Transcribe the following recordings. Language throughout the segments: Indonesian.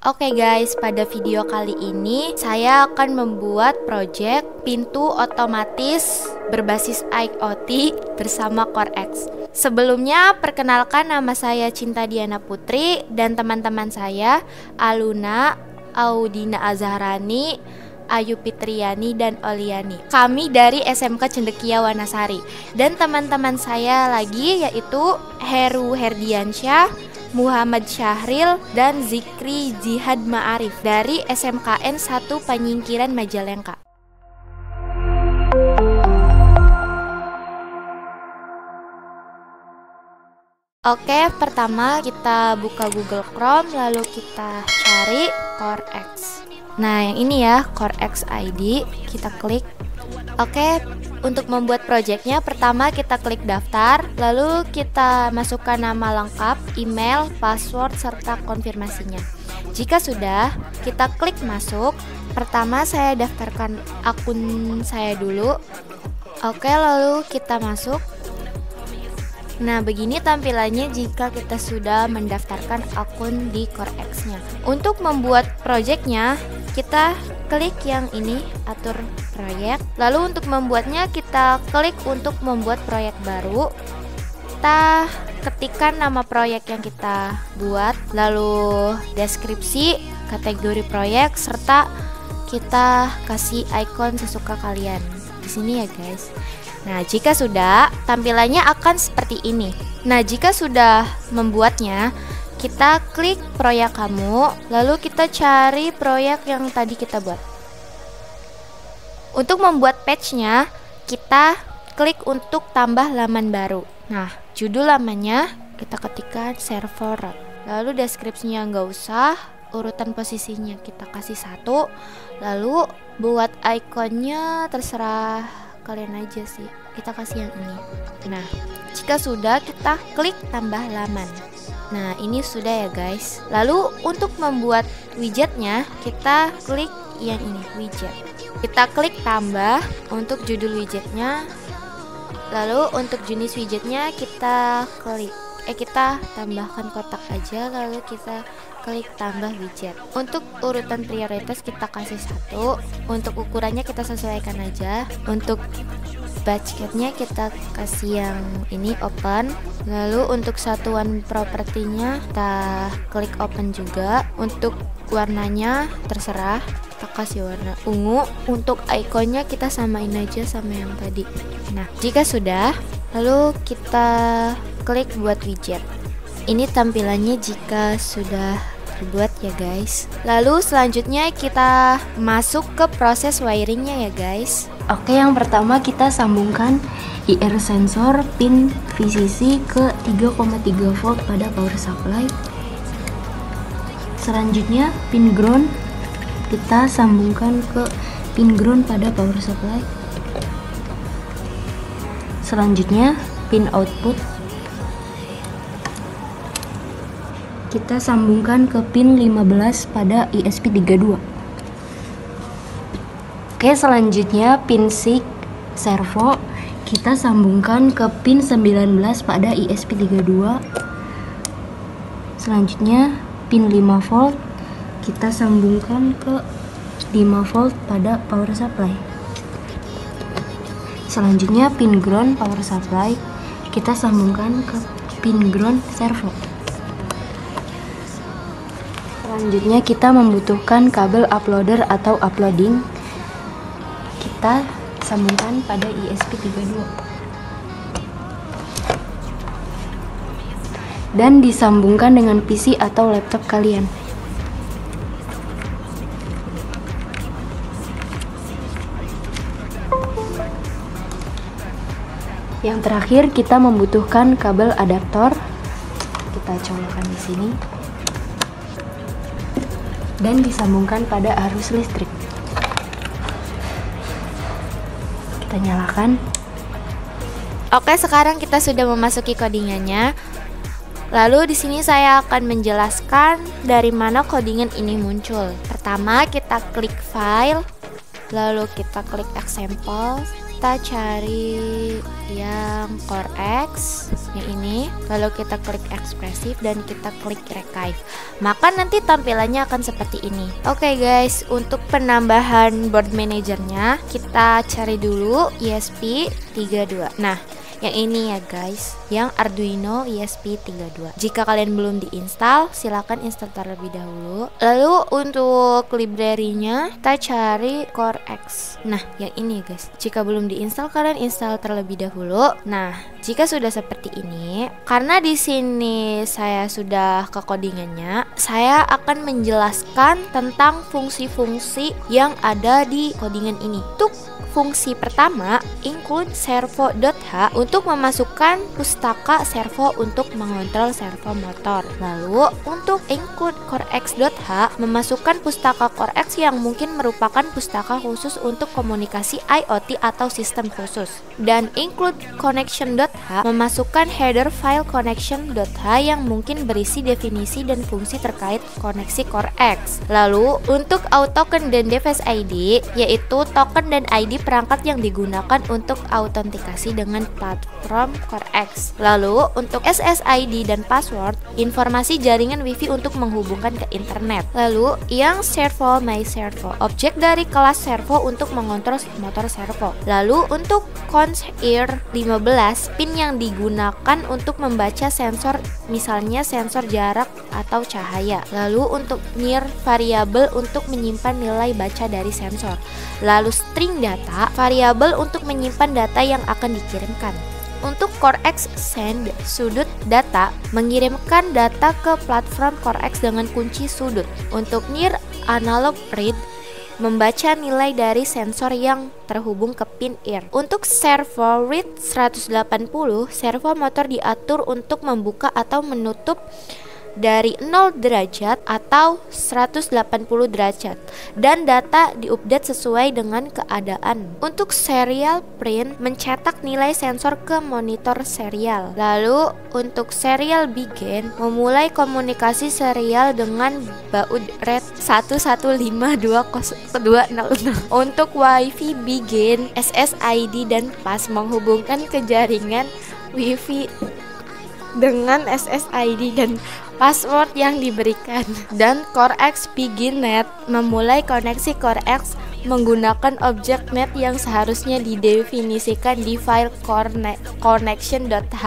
Oke guys, pada video kali ini saya akan membuat project pintu otomatis berbasis IoT bersama CoreX. Sebelumnya, perkenalkan nama saya Cinta Diana Putri dan teman-teman saya Aluna, Audina Azharani, Ayu Fitriani, dan Oliani. Kami dari SMK Cendekia Wanasari. Dan teman-teman saya lagi yaitu Heru Herdiansyah, Muhammad Syahril, dan Zikri Jihad Ma'arif dari SMKN 1 Panyingkiran Majalengka. Oke, pertama kita buka Google Chrome, lalu kita cari CoreX. Nah, yang ini ya, CoreX ID, kita klik. Oke, untuk membuat projectnya, pertama kita klik daftar, lalu kita masukkan nama lengkap, email, password, serta konfirmasinya. Jika sudah, kita klik masuk. Pertama saya daftarkan akun saya dulu. Oke, lalu kita masuk. Nah, begini tampilannya jika kita sudah mendaftarkan akun di CoreX-nya. Untuk membuat projectnya, kita klik yang ini, atur proyek. Lalu untuk membuatnya, kita klik untuk membuat proyek baru. Kita ketikkan nama proyek yang kita buat, lalu deskripsi, kategori proyek, serta kita kasih icon sesuka kalian. Di sini ya guys. Nah, jika sudah, tampilannya akan seperti ini. Nah, jika sudah membuatnya, kita klik proyek kamu, lalu kita cari proyek yang tadi kita buat. Untuk membuat page-nya, kita klik untuk tambah laman baru. Nah, judul lamannya kita ketikkan server. Lalu deskripsinya nggak usah, urutan posisinya kita kasih 1. Lalu buat ikonnya terserah kalian aja sih, kita kasih yang ini. Nah, jika sudah, kita klik tambah laman. Nah, ini sudah ya guys. Lalu untuk membuat widgetnya, kita klik yang ini, widget. Kita klik tambah untuk judul widgetnya. Lalu untuk jenis widgetnya kita klik, kita tambahkan kotak aja, lalu kita klik tambah widget. Untuk urutan prioritas kita kasih 1. Untuk ukurannya kita sesuaikan aja. Untuk budgetnya kita kasih yang ini, open. Lalu untuk satuan propertinya kita klik open juga. Untuk warnanya terserah, kita kasih warna ungu. Untuk ikonnya kita samain aja sama yang tadi. Nah, jika sudah, lalu kita klik buat widget. Ini tampilannya jika sudah terbuat ya guys. Lalu selanjutnya kita masuk ke proses wiringnya ya guys. Oke, yang pertama kita sambungkan IR sensor pin VCC ke 3,3 volt pada power supply. Selanjutnya pin ground kita sambungkan ke pin ground pada power supply. Selanjutnya pin output kita sambungkan ke pin 15 pada ESP32. Oke, selanjutnya pin SIG servo kita sambungkan ke pin 19 pada ESP32. Selanjutnya pin 5 volt kita sambungkan ke 5 volt pada power supply. Selanjutnya pin ground power supply kita sambungkan ke pin ground servo. Selanjutnya kita membutuhkan kabel uploader atau uploading. Kita sambungkan pada ESP32 dan disambungkan dengan PC atau laptop kalian. Yang terakhir kita membutuhkan kabel adaptor. Kita colokkan di sini dan disambungkan pada arus listrik. Kita nyalakan. Oke, sekarang kita sudah memasuki codingannya. Lalu di sini saya akan menjelaskan dari mana codingan ini muncul. Pertama kita klik file, lalu kita klik example, kita cari yang Core X yang ini, lalu kita klik ekspresif dan kita klik archive, maka nanti tampilannya akan seperti ini. Oke guys, untuk penambahan board manajernya kita cari dulu ESP32. Nah, yang ini ya guys, yang Arduino ESP32. Jika kalian belum diinstal, silahkan install terlebih dahulu. Lalu untuk library-nya kita cari Core X. Nah, yang ini guys, jika belum diinstal kalian install terlebih dahulu. Nah, jika sudah seperti ini, karena di sini saya sudah ke codingannya, saya akan menjelaskan tentang fungsi-fungsi yang ada di codingan ini. Untuk fungsi pertama, include servo.h untuk memasukkan pustaka servo untuk mengontrol servo motor. Lalu untuk include corex.h memasukkan pustaka corex yang mungkin merupakan pustaka khusus untuk komunikasi IoT atau sistem khusus. Dan include connection.h memasukkan header file connection.h yang mungkin berisi definisi dan fungsi terkait koneksi corex. Lalu untuk autotoken dan device ID, yaitu token dan ID perangkat yang digunakan untuk autentikasi dengan platform corex. Lalu untuk SSID dan password, informasi jaringan WiFi untuk menghubungkan ke internet. Lalu yang servo my servo, objek dari kelas servo untuk mengontrol motor servo. Lalu untuk cons ear 15, pin yang digunakan untuk membaca sensor, misalnya sensor jarak atau cahaya. Lalu untuk near variabel untuk menyimpan nilai baca dari sensor. Lalu string data, variabel untuk menyimpan data yang akan dikirimkan. Untuk corex send sudut data, mengirimkan data ke platform corex dengan kunci sudut. Untuk near analog read, membaca nilai dari sensor yang terhubung ke pin ear. Untuk servo read 180, servo motor diatur untuk membuka atau menutup dari 0 derajat atau 180 derajat, dan data diupdate sesuai dengan keadaan. Untuk serial print, mencetak nilai sensor ke monitor serial. Lalu untuk serial begin, memulai komunikasi serial dengan baud rate 1152020. Untuk WiFi begin, SSID dan pass menghubungkan ke jaringan WiFi dengan SSID dan password yang diberikan. Dan corex begin net, memulai koneksi corex menggunakan objek net yang seharusnya didefinisikan di file connection.h.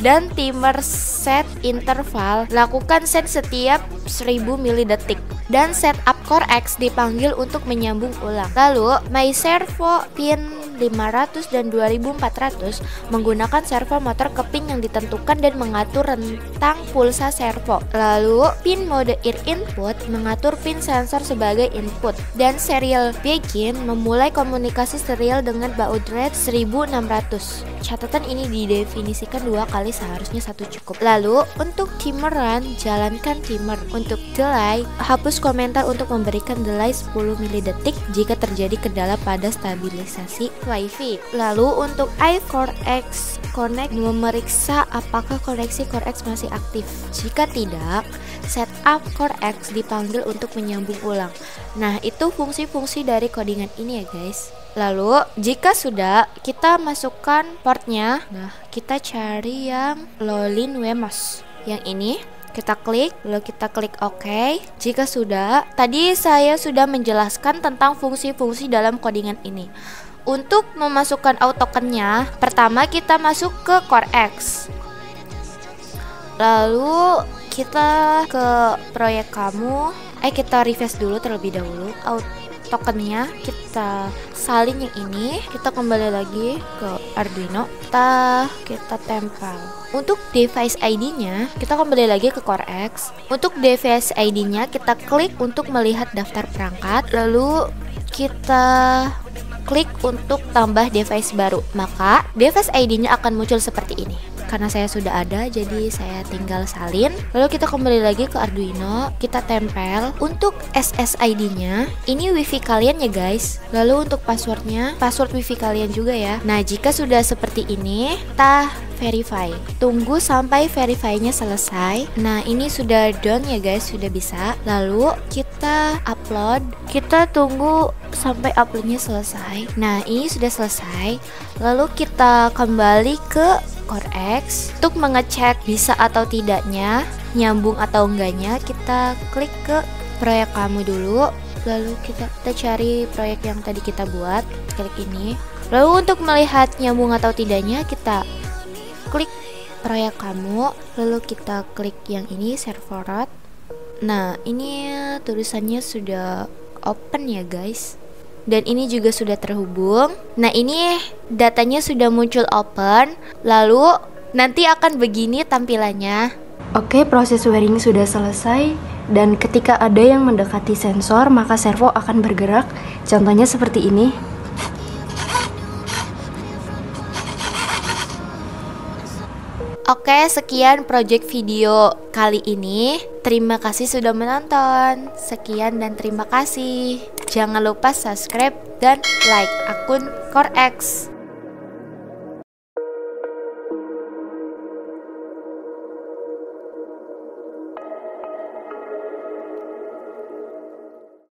Dan timer set interval, lakukan set setiap 1000 milidetik. Dan setup corex dipanggil untuk menyambung ulang. Lalu my servo pin 500 dan 2400 menggunakan servo motor ke pin yang ditentukan dan mengatur rentang pulsa servo. Lalu pin mode ear input mengatur pin sensor sebagai input. Dan serial begin memulai komunikasi serial dengan baud rate 1600. Catatan ini didefinisikan 2 kali, seharusnya 1 cukup. Lalu untuk timer run, jalankan timer. Untuk delay, hapus komentar untuk memberikan delay 10 milidetik jika terjadi kendala pada stabilisasi WiFi. Lalu untuk iCorex Connect, memeriksa apakah koneksi corex masih aktif. Jika tidak, setup corex dipanggil untuk menyambung ulang. Nah, itu fungsi-fungsi dari codingan ini ya guys. Lalu jika sudah, kita masukkan portnya. Nah, kita cari yang Lolin Wemos. Yang ini kita klik, lalu kita klik OK. Jika sudah, tadi saya sudah menjelaskan tentang fungsi-fungsi dalam codingan ini. Untuk memasukkan autotokennya, pertama kita masuk ke corex. Lalu kita ke proyek kamu. Kita refresh dulu terlebih dahulu. Tokennya kita salin yang ini, kita kembali lagi ke Arduino, kita tempel. Untuk device ID-nya kita kembali lagi ke corex. Untuk device ID-nya kita klik untuk melihat daftar perangkat, lalu kita klik untuk tambah device baru, maka device ID-nya akan muncul seperti ini. karena saya sudah ada, jadi saya tinggal salin. Lalu kita kembali lagi ke Arduino, kita tempel. Untuk SSID-nya, ini WiFi kalian ya guys. Lalu untuk passwordnya, password WiFi kalian juga ya. Nah, jika sudah seperti ini, kita verify. Tunggu sampai verify-nya selesai. Nah, ini sudah done ya guys, sudah bisa. Lalu kita upload. Kita tunggu sampai uploadnya selesai. Nah, ini sudah selesai. Lalu kita kembali ke CoreX untuk mengecek bisa atau tidaknya, nyambung atau enggaknya. Kita klik ke proyek kamu dulu. Lalu kita cari proyek yang tadi kita buat. Klik ini. Lalu untuk melihat nyambung atau tidaknya, kita klik proyek kamu. Lalu kita klik yang ini, server. Nah, ini tulisannya sudah open ya guys. Dan ini juga sudah terhubung. Nah, ini datanya sudah muncul open. Lalu nanti akan begini tampilannya. Oke, proses wiring sudah selesai. Dan ketika ada yang mendekati sensor, maka servo akan bergerak. Contohnya seperti ini. Oke, sekian project video kali ini. Terima kasih sudah menonton. Sekian dan terima kasih. Jangan lupa subscribe dan like akun CoreX.